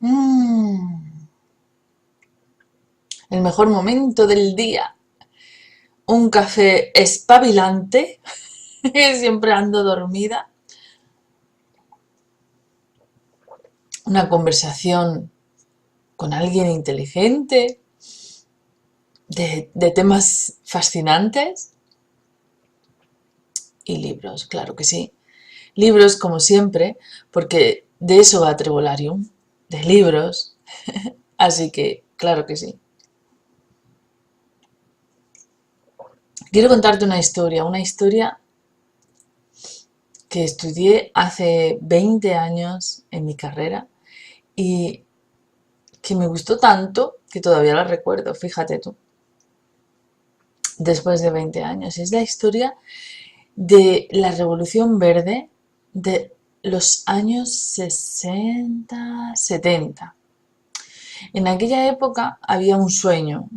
Mm, el mejor momento del día. Un café espabilante, que siempre ando dormida. Una conversación con alguien inteligente, de temas fascinantes. Y libros, claro que sí. Libros como siempre, porque de eso va Trevolarium, de libros. Así que, claro que sí. Quiero contarte una historia que estudié hace 20 años en mi carrera y que me gustó tanto que todavía la recuerdo, fíjate tú, después de 20 años. Es la historia de la Revolución Verde de los años 60, 70. En aquella época había un sueño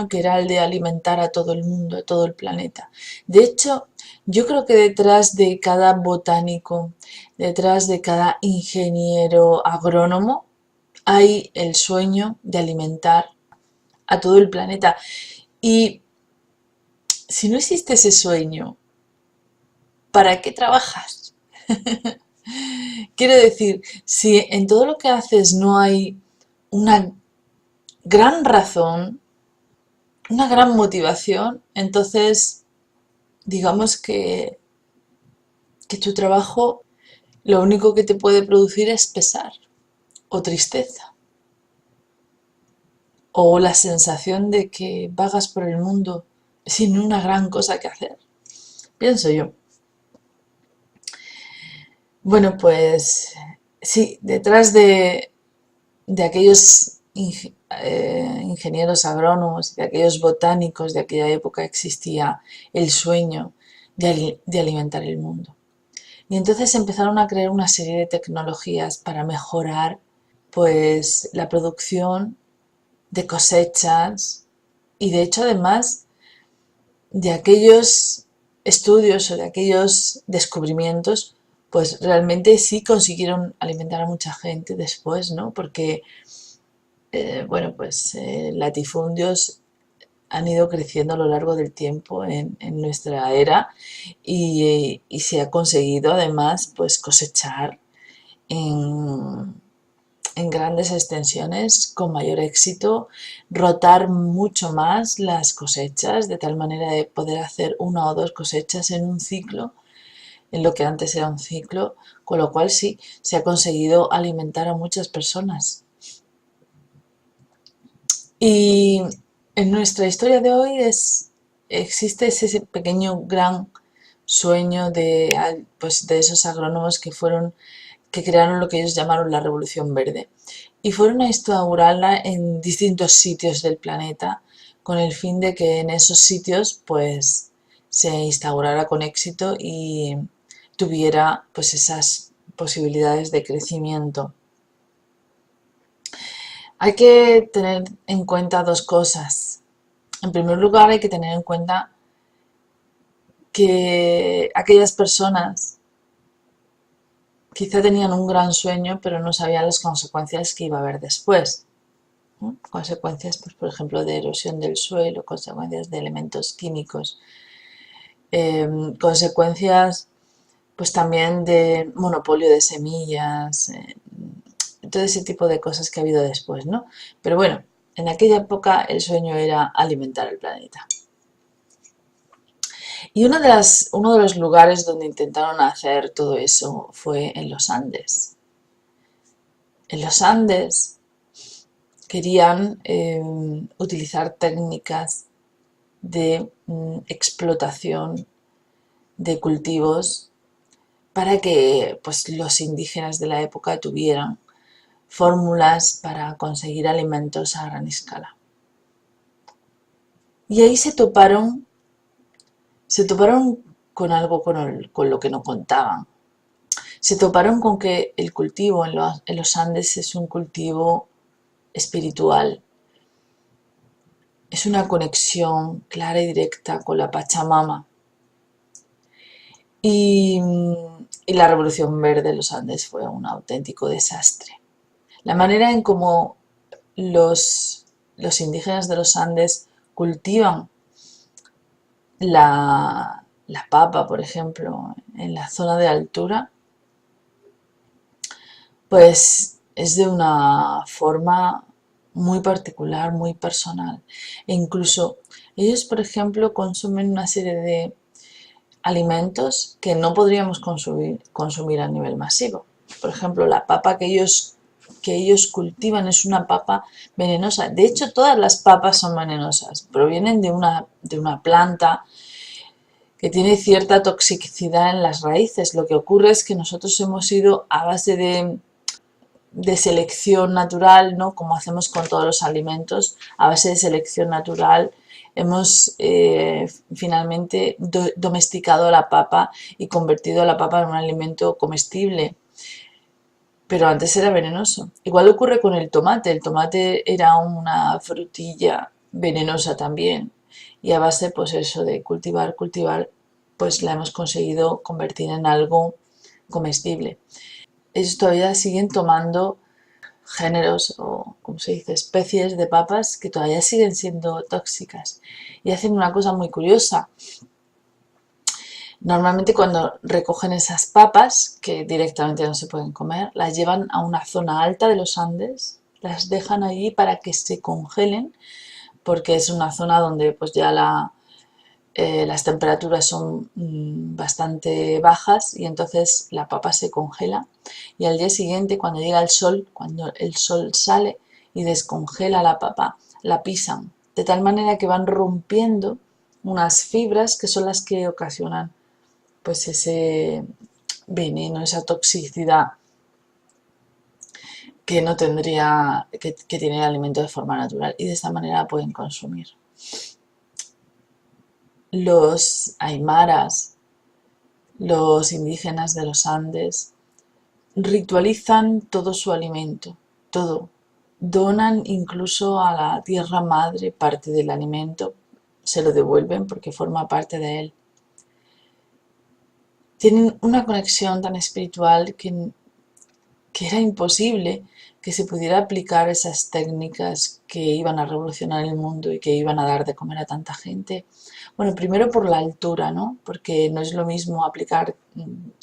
que era el de alimentar a todo el mundo, a todo el planeta. De hecho, yo creo que detrás de cada botánico, detrás de cada ingeniero agrónomo, hay el sueño de alimentar a todo el planeta. Y si no existe ese sueño, ¿para qué trabajas? Quiero decir, si en todo lo que haces no hay una gran razón, una gran motivación, entonces digamos que tu trabajo lo único que te puede producir es pesar o tristeza o la sensación de que vagas por el mundo sin una gran cosa que hacer, pienso yo. Bueno, pues sí, detrás de aquellos ingenieros agrónomos, de aquellos botánicos de aquella época existía el sueño de alimentar el mundo. Y entonces empezaron a crear una serie de tecnologías para mejorar pues la producción de cosechas y de hecho además de aquellos estudios o de aquellos descubrimientos pues realmente sí consiguieron alimentar a mucha gente después, ¿no? Porque bueno, pues latifundios han ido creciendo a lo largo del tiempo en nuestra era y se ha conseguido además pues cosechar en, en grandes extensiones con mayor éxito, rotar mucho más las cosechas de tal manera de poder hacer una o dos cosechas en un ciclo, en lo que antes era un ciclo, con lo cual sí, se ha conseguido alimentar a muchas personas. Y en nuestra historia de hoy existe ese pequeño gran sueño pues, de esos agrónomos que crearon lo que ellos llamaron la Revolución Verde. Y fueron a instaurarla en distintos sitios del planeta con el fin de que en esos sitios pues se instaurara con éxito y tuviera pues esas posibilidades de crecimiento. Hay que tener en cuenta dos cosas. En primer lugar, hay que tener en cuenta que aquellas personas quizá tenían un gran sueño, pero no sabían las consecuencias que iba a haber después, ¿no? Consecuencias, pues, por ejemplo, de erosión del suelo, consecuencias de elementos químicos, consecuencias, pues también de monopolio de semillas, todo ese tipo de cosas que ha habido después, ¿no? Pero bueno, en aquella época el sueño era alimentar el planeta. Y uno de los lugares donde intentaron hacer todo eso fue en los Andes. En los Andes querían utilizar técnicas de explotación de cultivos para que pues, los indígenas de la época tuvieran fórmulas para conseguir alimentos a gran escala. Y ahí se toparon con algo con lo que no contaban. Se toparon con que el cultivo en los Andes es un cultivo espiritual, es una conexión clara y directa con la Pachamama. Y la Revolución Verde en los Andes fue un auténtico desastre. La manera en cómo los indígenas de los Andes cultivan la papa, por ejemplo, en la zona de altura, pues es de una forma muy particular, muy personal. E incluso ellos, por ejemplo, consumen una serie de alimentos que no podríamos consumir a nivel masivo. Por ejemplo, la papa que ellos cultivan es una papa venenosa. De hecho, todas las papas son venenosas. Provienen de una planta que tiene cierta toxicidad en las raíces. Lo que ocurre es que nosotros hemos ido a base de selección natural, ¿no? Como hacemos con todos los alimentos, a base de selección natural, hemos finalmente domesticado la papa y convertido a la papa en un alimento comestible. Pero antes era venenoso. Igual ocurre con el tomate. El tomate era una frutilla venenosa también. Y a base, pues eso de cultivar, pues la hemos conseguido convertir en algo comestible. Ellos todavía siguen tomando géneros o, como se dice, especies de papas que todavía siguen siendo tóxicas. Y hacen una cosa muy curiosa. Normalmente cuando recogen esas papas, que directamente no se pueden comer, las llevan a una zona alta de los Andes, las dejan allí para que se congelen, porque es una zona donde pues ya las temperaturas son bastante bajas y entonces la papa se congela y al día siguiente cuando llega el sol, cuando el sol sale y descongela la papa, la pisan, de tal manera que van rompiendo unas fibras que son las que ocasionan pues ese veneno, esa toxicidad que no tendría, que tiene el alimento de forma natural y de esta manera pueden consumir. Los aymaras, los indígenas de los Andes, ritualizan todo su alimento, todo. Donan incluso a la tierra madre parte del alimento, se lo devuelven porque forma parte de él. Tienen una conexión tan espiritual que era imposible que se pudiera aplicar esas técnicas que iban a revolucionar el mundo y que iban a dar de comer a tanta gente. Bueno, primero por la altura, ¿no? Porque no es lo mismo aplicar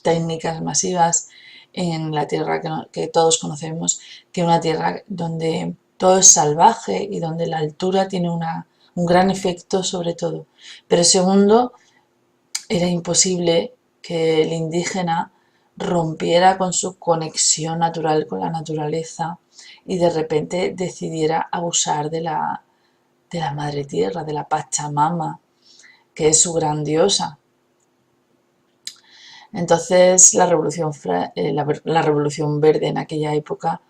técnicas masivas en la tierra que todos conocemos que una tierra donde todo es salvaje y donde la altura tiene un gran efecto sobre todo. Pero segundo, era imposible que el indígena rompiera con su conexión natural con la naturaleza y de repente decidiera abusar de la madre tierra, de la Pachamama, que es su gran diosa. Entonces la revolución verde en aquella época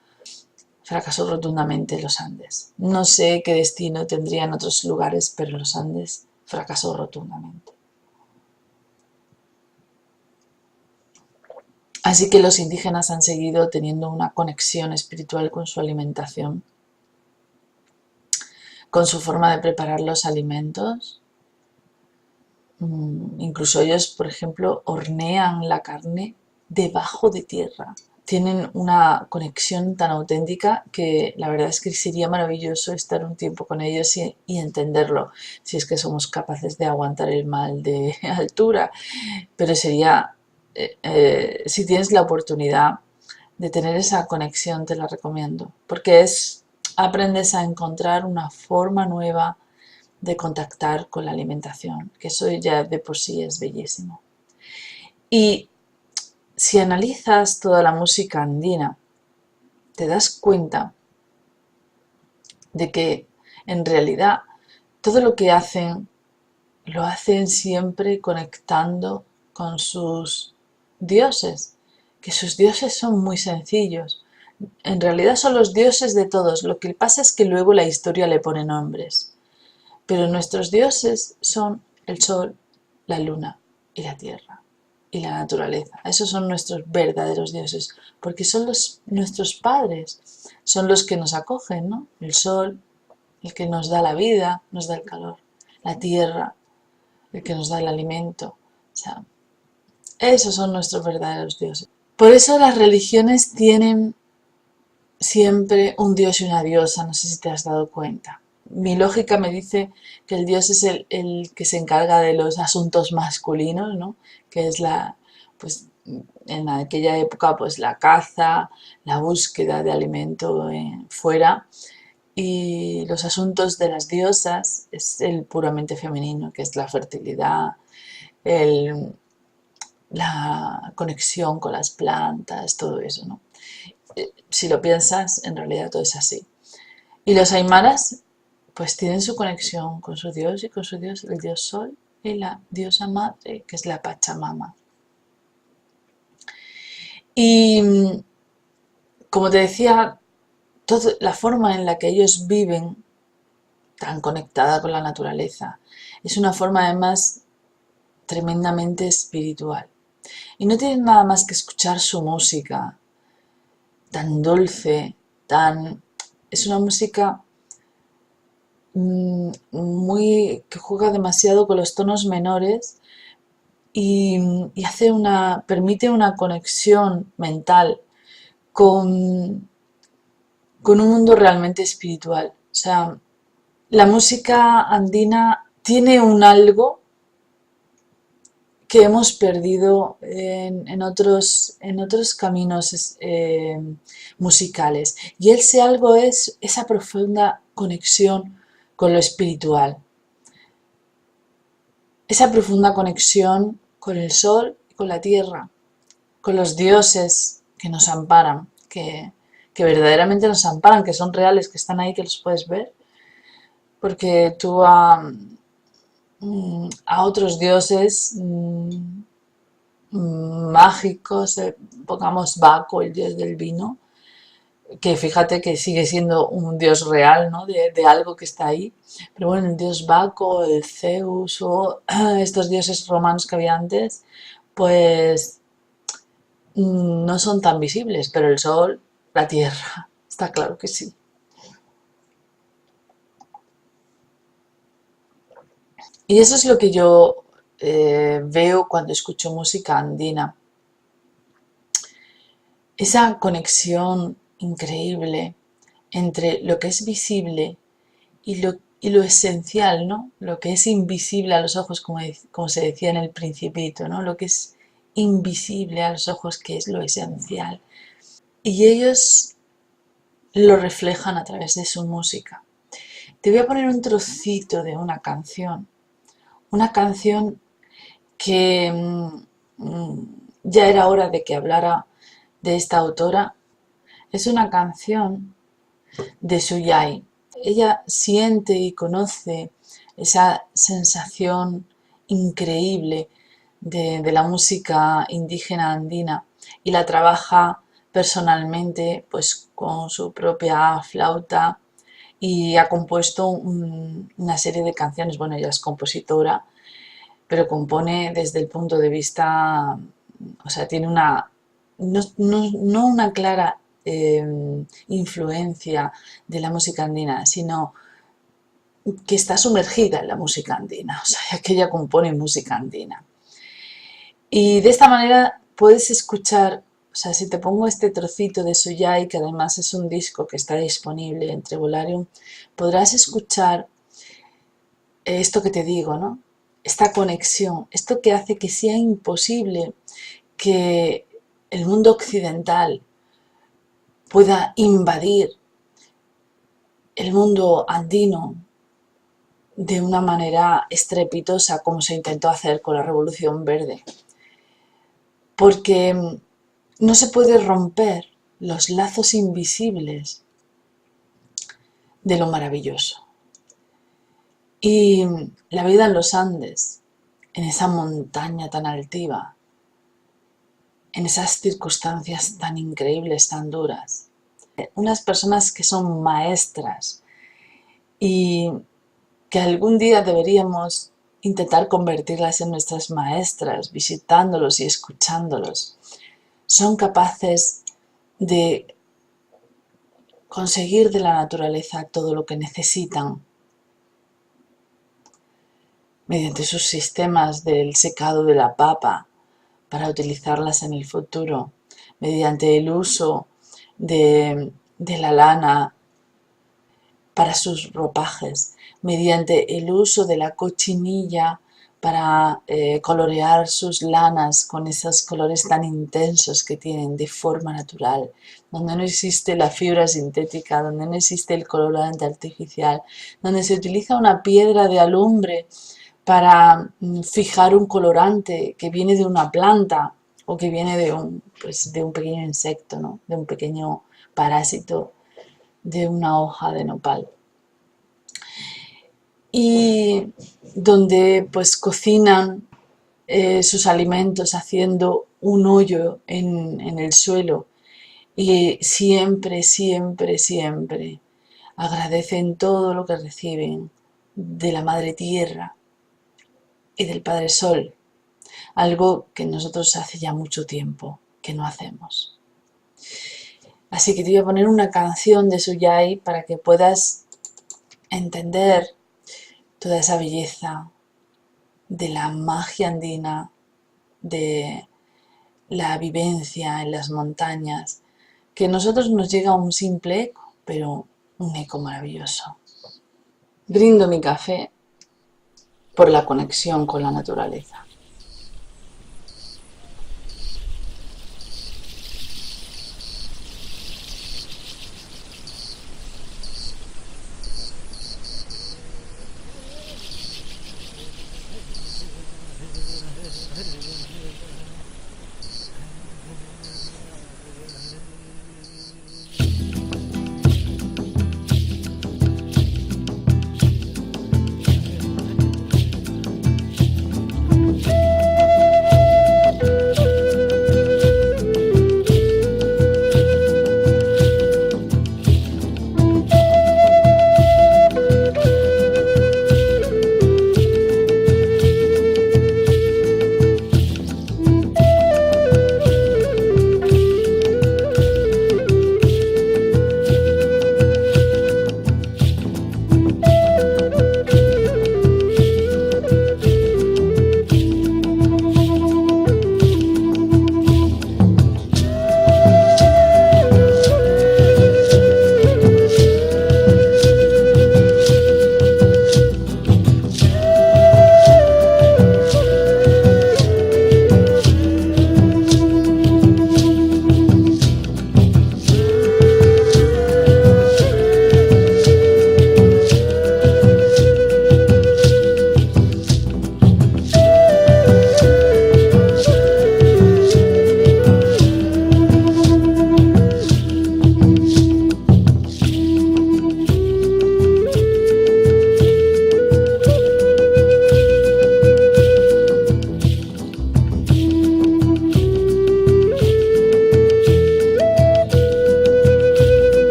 fracasó rotundamente en los Andes. No sé qué destino tendría en otros lugares, pero en los Andes fracasó rotundamente. Así que los indígenas han seguido teniendo una conexión espiritual con su alimentación, con su forma de preparar los alimentos. Incluso ellos, por ejemplo, hornean la carne debajo de tierra. Tienen una conexión tan auténtica que la verdad es que sería maravilloso estar un tiempo con ellos y entenderlo, si es que somos capaces de aguantar el mal de altura. Pero sería, si tienes la oportunidad de tener esa conexión, te la recomiendo, porque aprendes a encontrar una forma nueva de contactar con la alimentación, que eso ya de por sí es bellísimo. Y si analizas toda la música andina, te das cuenta de que en realidad todo lo que hacen, lo hacen siempre conectando con sus dioses, que sus dioses son muy sencillos. En realidad son los dioses de todos, lo que pasa es que luego la historia le pone nombres. Pero nuestros dioses son el sol, la luna y la tierra y la naturaleza. Esos son nuestros verdaderos dioses, porque son nuestros padres, son los que nos acogen, ¿no? El sol, el que nos da la vida, nos da el calor, la tierra, el que nos da el alimento. O sea, esos son nuestros verdaderos dioses. Por eso las religiones tienen siempre un dios y una diosa, no sé si te has dado cuenta. Mi lógica me dice que el dios es el que se encarga de los asuntos masculinos, ¿no? Que es pues en aquella época, pues la caza, la búsqueda de alimento fuera, y los asuntos de las diosas es el puramente femenino, que es la fertilidad, el, la conexión con las plantas, todo eso, ¿no? Si lo piensas, en realidad todo es así. Y los aymaras, pues tienen su conexión con su dios y con su dios, el dios sol y la diosa madre, que es la Pachamama. Y como te decía, la forma en la que ellos viven, tan conectada con la naturaleza, es una forma además tremendamente espiritual. Y no tienen nada más que escuchar su música, tan dulce, tan... Es una música que juega demasiado con los tonos menores y permite una conexión mental con, con un mundo realmente espiritual. O sea, la música andina tiene un algo que hemos perdido en otros caminos musicales. Y ese algo es esa profunda conexión con lo espiritual, esa profunda conexión con el sol y con la tierra, con los dioses que nos amparan, que verdaderamente nos amparan, que son reales, que están ahí, que los puedes ver, porque tú a otros dioses mágicos, pongamos Baco, el dios del vino, que fíjate que sigue siendo un dios real, ¿no? De algo que está ahí. Pero bueno, el dios Baco, el Zeus o estos dioses romanos que había antes, pues no son tan visibles, pero el sol, la tierra, está claro que sí. Y eso es lo que yo veo cuando escucho música andina. Esa conexión increíble entre lo que es visible y lo esencial, ¿no? Lo que es invisible a los ojos, como se decía en el Principito, ¿no? Lo que es invisible a los ojos, que es lo esencial. Y ellos lo reflejan a través de su música. Te voy a poner un trocito de una canción que ya era hora de que hablara de esta autora. Es una canción de Suyai. Ella siente y conoce esa sensación increíble de la música indígena andina y la trabaja personalmente pues con su propia flauta y ha compuesto una serie de canciones. Bueno, ella es compositora, pero compone desde el punto de vista, o sea, tiene no una clara influencia de la música andina, sino que está sumergida en la música andina, o sea, que ella compone música andina. Y de esta manera puedes escuchar, o sea, si te pongo este trocito de Suyai, que además es un disco que está disponible en Trevolarium, podrás escuchar esto que te digo, ¿no? Esta conexión, esto que hace que sea imposible que el mundo occidental pueda invadir el mundo andino de una manera estrepitosa como se intentó hacer con la Revolución Verde. Porque no se puede romper los lazos invisibles de lo maravilloso. Y la vida en los Andes, en esa montaña tan altiva, en esas circunstancias tan increíbles, tan duras. Unas personas que son maestras y que algún día deberíamos intentar convertirlas en nuestras maestras, visitándolos y escuchándolos. Son capaces de conseguir de la naturaleza todo lo que necesitan mediante sus sistemas del secado de la papa para utilizarlas en el futuro, mediante el uso de de la lana para sus ropajes, mediante el uso de la cochinilla para colorear sus lanas con esos colores tan intensos que tienen de forma natural, donde no existe la fibra sintética, donde no existe el colorante artificial, donde se utiliza una piedra de alumbre para fijar un colorante que viene de una planta o que viene de un pequeño insecto, ¿no? De un pequeño parásito de una hoja de nopal. Y donde pues cocinan sus alimentos haciendo un hoyo en el suelo y siempre, siempre, siempre agradecen todo lo que reciben de la Madre Tierra y del Padre Sol, algo que nosotros hace ya mucho tiempo que no hacemos. Así que te voy a poner una canción de Suyai para que puedas entender toda esa belleza de la magia andina, de la vivencia en las montañas, que a nosotros nos llega un simple eco, pero un eco maravilloso. Brindo mi café por la conexión con la naturaleza.